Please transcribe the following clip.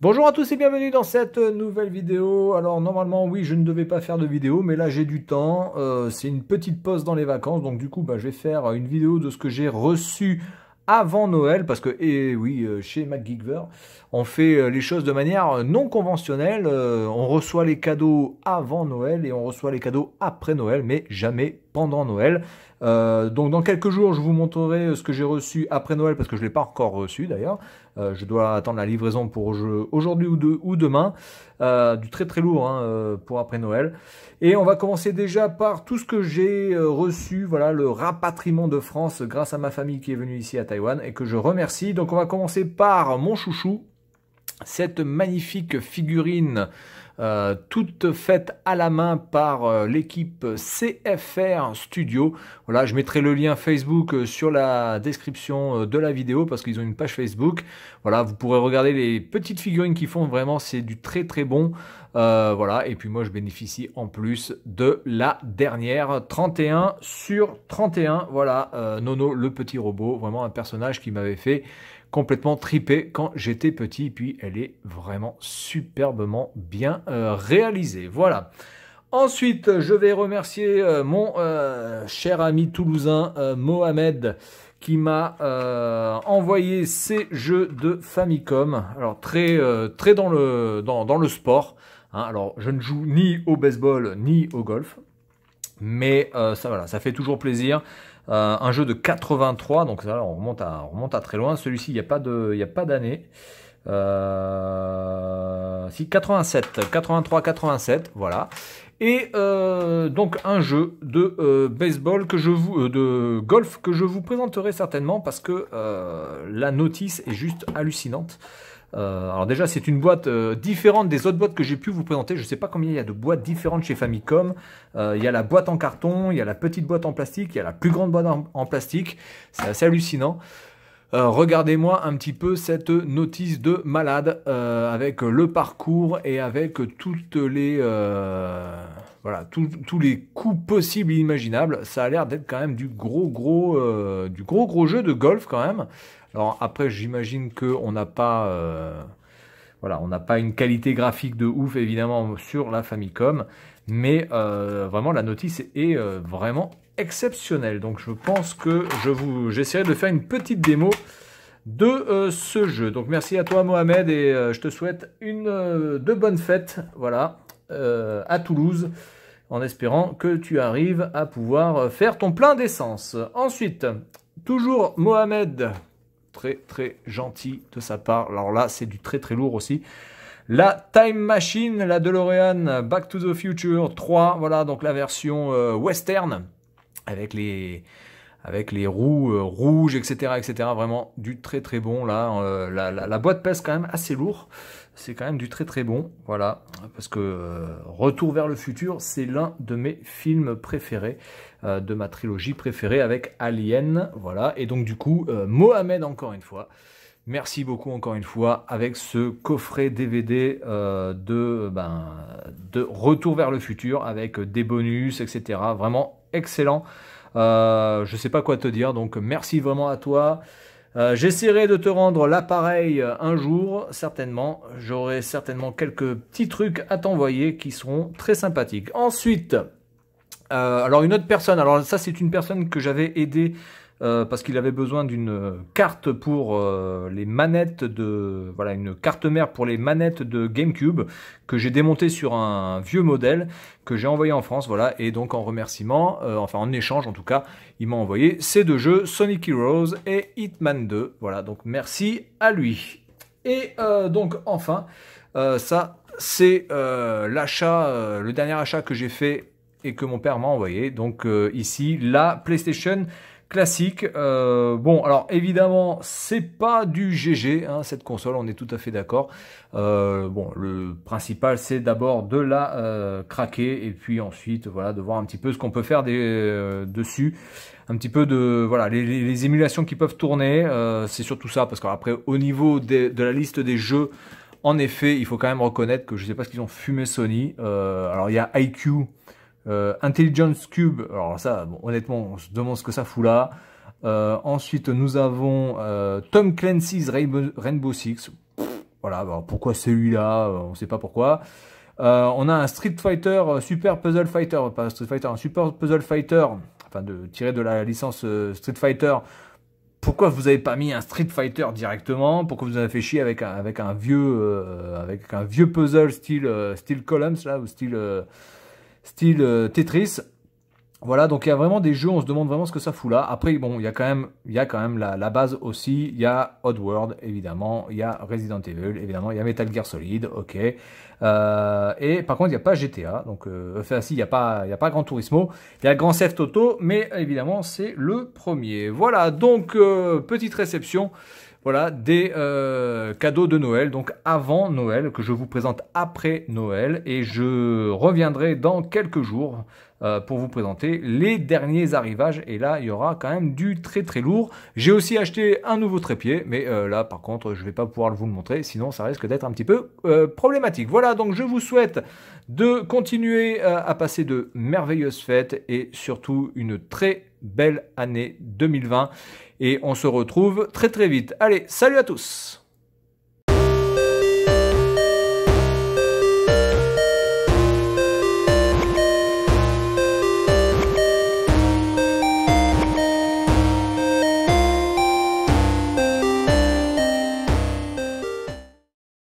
Bonjour à tous et bienvenue dans cette nouvelle vidéo. Alors normalement oui je ne devais pas faire de vidéo mais là j'ai du temps, c'est une petite pause dans les vacances donc du coup je vais faire une vidéo de ce que j'ai reçu avant Noël parce que et oui chez MacGeekver on fait les choses de manière non conventionnelle, on reçoit les cadeaux avant Noël et on reçoit les cadeaux après Noël mais jamais pendant Noël. Donc dans quelques jours je vous montrerai ce que j'ai reçu après Noël parce que je ne l'ai pas encore reçu d'ailleurs. Je dois attendre la livraison pour aujourd'hui ou demain. Du très très lourd hein, pour après Noël. Et on va commencer déjà par tout ce que j'ai reçu. Voilà le rapatriement de France grâce à ma famille qui est venue ici à Taïwan et que je remercie. Donc on va commencer par mon chouchou. Cette magnifique figurine toute faite à la main par l'équipe CFR Studio. Voilà, je mettrai le lien Facebook sur la description de la vidéo parce qu'ils ont une page Facebook. Voilà, vous pourrez regarder les petites figurines qu'ils font, vraiment c'est du très très bon. Voilà, et puis moi je bénéficie en plus de la dernière 31 sur 31. Voilà, Nono le petit robot, vraiment un personnage qui m'avait fait complètement tripé quand j'étais petit, puis elle est vraiment superbement bien réalisée. Voilà. Ensuite, je vais remercier mon cher ami toulousain Mohamed qui m'a envoyé ces jeux de Famicom. Alors très dans le sport. Hein. Alors je ne joue ni au baseball ni au golf, mais ça voilà, ça fait toujours plaisir. Un jeu de 83, donc ça, on remonte à très loin. Celui-ci, il n'y a pas d'année. Si 87, 83, 87, voilà. Et donc un jeu de baseball de golf que je vous présenterai certainement parce que la notice est juste hallucinante. Alors déjà c'est une boîte différente des autres boîtes que j'ai pu vous présenter. Je ne sais pas combien il y a de boîtes différentes chez Famicom. Il y a la boîte en carton, il y a la petite boîte en plastique, il y a la plus grande boîte en plastique. C'est assez hallucinant. Regardez-moi un petit peu cette notice de malade avec le parcours et avec toutes les voilà tous les coups possibles et imaginables. Ça a l'air d'être quand même du gros jeu de golf quand même. Alors après j'imagine que on n'a pas voilà, on n'a pas une qualité graphique de ouf évidemment sur la Famicom, mais vraiment la notice est vraiment exceptionnelle. Donc je pense que j'essaierai de faire une petite démo de ce jeu. Donc merci à toi Mohamed et je te souhaite de bonnes fêtes, voilà, à Toulouse, en espérant que tu arrives à pouvoir faire ton plein d'essence. Ensuite, toujours Mohamed, très gentil de sa part. Alors là, c'est du très lourd aussi. La Time Machine, la DeLorean Back to the Future 3, voilà, donc la version western, avec les roues rouges, etc. Vraiment du très bon. Là, la boîte pèse quand même assez lourd. C'est quand même du très bon. Voilà, parce que Retour vers le futur, c'est l'un de mes films préférés, de ma trilogie préférée avec Alien. Voilà, et donc du coup, Mohamed encore une fois. Merci beaucoup encore une fois avec ce coffret DVD de Retour vers le futur avec des bonus, etc. Vraiment excellent. Je sais pas quoi te dire, donc merci vraiment à toi. J'essaierai de te rendre l'appareil un jour, certainement. J'aurai certainement quelques petits trucs à t'envoyer qui seront très sympathiques. Ensuite, alors une autre personne, alors ça c'est une personne que j'avais aidé parce qu'il avait besoin d'une carte pour les manettes voilà, une carte mère pour les manettes de GameCube que j'ai démonté sur un vieux modèle que j'ai envoyé en France, voilà, et donc en remerciement, enfin en échange en tout cas, il m'a envoyé ces deux jeux, Sonic Heroes et Hitman 2, voilà, donc merci à lui. Et donc enfin, ça c'est l'achat, le dernier achat que j'ai fait et que mon père m'a envoyé, donc ici la PlayStation classique. Bon, alors évidemment, c'est pas du GG, hein, cette console, on est tout à fait d'accord. Bon, le principal, c'est d'abord de la craquer et puis ensuite, voilà, de voir un petit peu ce qu'on peut faire dessus. Un petit peu de, voilà, les émulations qui peuvent tourner. C'est surtout ça, parce qu'après, au niveau de la liste des jeux, en effet, il faut quand même reconnaître que je sais pas ce qu'ils ont fumé Sony. Alors, il y a IQ. Intelligence Cube, alors ça, bon, honnêtement, on se demande ce que ça fout là. Ensuite, nous avons Tom Clancy's Rainbow Six. Voilà, bon, pourquoi celui-là, on ne sait pas pourquoi. On a un Street Fighter Super Puzzle Fighter, pas Street Fighter, un Super Puzzle Fighter, enfin tiré de la licence Street Fighter. Pourquoi vous n'avez pas mis un Street Fighter directement? Pourquoi vous avez fait chier avec un vieux puzzle style Columns là, ou style Tetris? Voilà, donc il y a vraiment des jeux, on se demande vraiment ce que ça fout là. Après, bon, il y a quand même la base aussi. Il y a Oddworld, évidemment. Il y a Resident Evil, évidemment. Il y a Metal Gear Solid, ok. Et par contre, il n'y a pas GTA. Donc, enfin, si, il n'y a pas Gran Turismo. Il y a Grand Theft Auto, mais évidemment, c'est le premier. Voilà, donc, petite réception. Voilà, des cadeaux de Noël, donc avant Noël, que je vous présente après Noël. Et je reviendrai dans quelques jours pour vous présenter les derniers arrivages. Et là, il y aura quand même du très très lourd. J'ai aussi acheté un nouveau trépied, mais là, par contre, je ne vais pas pouvoir vous le montrer, sinon ça risque d'être un petit peu problématique. Voilà, donc je vous souhaite de continuer à passer de merveilleuses fêtes et surtout une très belle année 2020. Et on se retrouve très très vite. Allez, salut à tous!